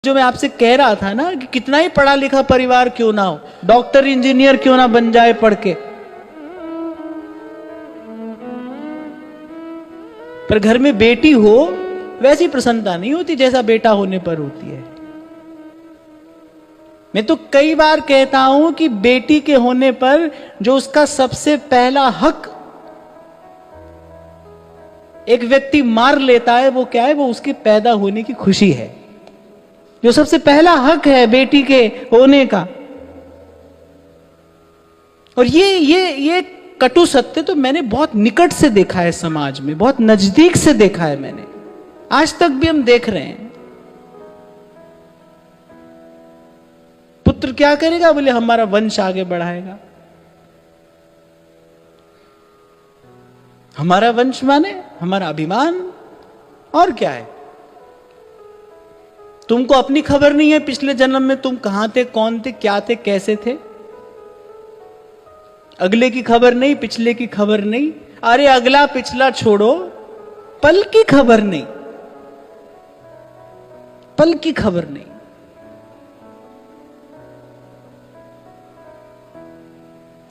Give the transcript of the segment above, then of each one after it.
जो मैं आपसे कह रहा था ना कि कितना ही पढ़ा लिखा परिवार क्यों ना हो, डॉक्टर इंजीनियर क्यों ना बन जाए पढ़ के, पर घर में बेटी हो वैसी प्रसन्नता नहीं होती जैसा बेटा होने पर होती है। मैं तो कई बार कहता हूं कि बेटी के होने पर जो उसका सबसे पहला हक एक व्यक्ति मार लेता है वो क्या है? वो उसके पैदा होने की खुशी है। जो सबसे पहला हक है बेटी के होने का। और ये कटु सत्य तो मैंने बहुत निकट से देखा है, समाज में बहुत नजदीक से देखा है मैंने, आज तक भी हम देख रहे हैं। पुत्र क्या करेगा? बोले हमारा वंश आगे बढ़ाएगा। हमारा वंश माने हमारा अभिमान, और क्या है? तुमको अपनी खबर नहीं है पिछले जन्म में तुम कहां थे, कौन थे, क्या थे, कैसे थे? अगले की खबर नहीं, पिछले की खबर नहीं। अरे अगला पिछला छोड़ो, पल की खबर नहीं, पल की खबर नहीं।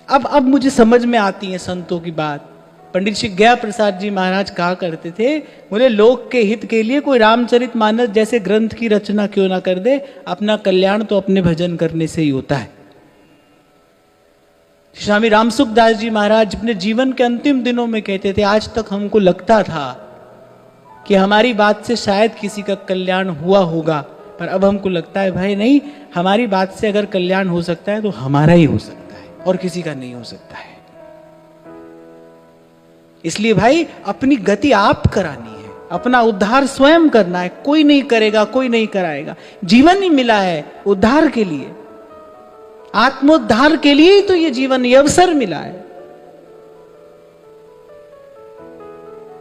अब मुझे समझ में आती है संतों की बात। पंडित श्री गया प्रसाद जी महाराज कहा करते थे, बोले लोक के हित के लिए कोई रामचरितमानस जैसे ग्रंथ की रचना क्यों ना कर दे, अपना कल्याण तो अपने भजन करने से ही होता है। स्वामी रामसुखदास जी महाराज अपने जीवन के अंतिम दिनों में कहते थे, आज तक हमको लगता था कि हमारी बात से शायद किसी का कल्याण हुआ होगा, पर अब हमको लगता है भाई नहीं, हमारी बात से अगर कल्याण हो सकता है तो हमारा ही हो सकता है और किसी का नहीं हो सकता है। इसलिए भाई अपनी गति आप करानी है, अपना उद्धार स्वयं करना है। कोई नहीं करेगा, कोई नहीं कराएगा। जीवन ही मिला है उद्धार के लिए, आत्मोद्धार के लिए ही तो ये जीवन, ये अवसर मिला है।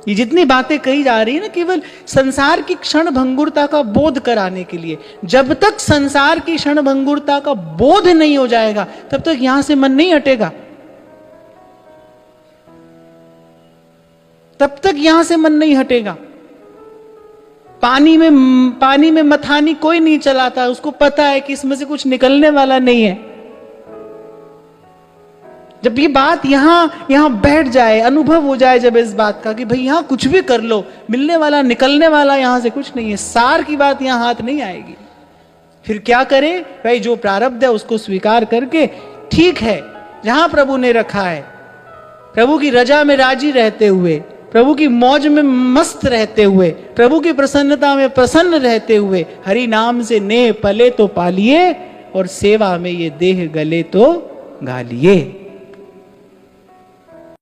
ये जितनी बातें कही जा रही है ना, केवल संसार की क्षण भंगुरता का बोध कराने के लिए। जब तक संसार की क्षण भंगुरता का बोध नहीं हो जाएगा तब तक यहां से मन नहीं हटेगा, तब तक यहां से मन नहीं हटेगा। पानी में मथानी कोई नहीं चलाता, उसको पता है कि इसमें से कुछ निकलने वाला नहीं है। जब ये बात यहां बैठ जाए, अनुभव हो जाए जब इस बात का कि भाई यहां कुछ भी कर लो, मिलने वाला निकलने वाला यहां से कुछ नहीं है, सार की बात यहां हाथ नहीं आएगी। फिर क्या करे भाई? जो प्रारब्ध है उसको स्वीकार करके, ठीक है जहां प्रभु ने रखा है, प्रभु की रजा में राजी रहते हुए, प्रभु की मौज में मस्त रहते हुए, प्रभु की प्रसन्नता में प्रसन्न रहते हुए, हरि नाम से नेह पले तो पालिए और सेवा में ये देह गले तो गालिए।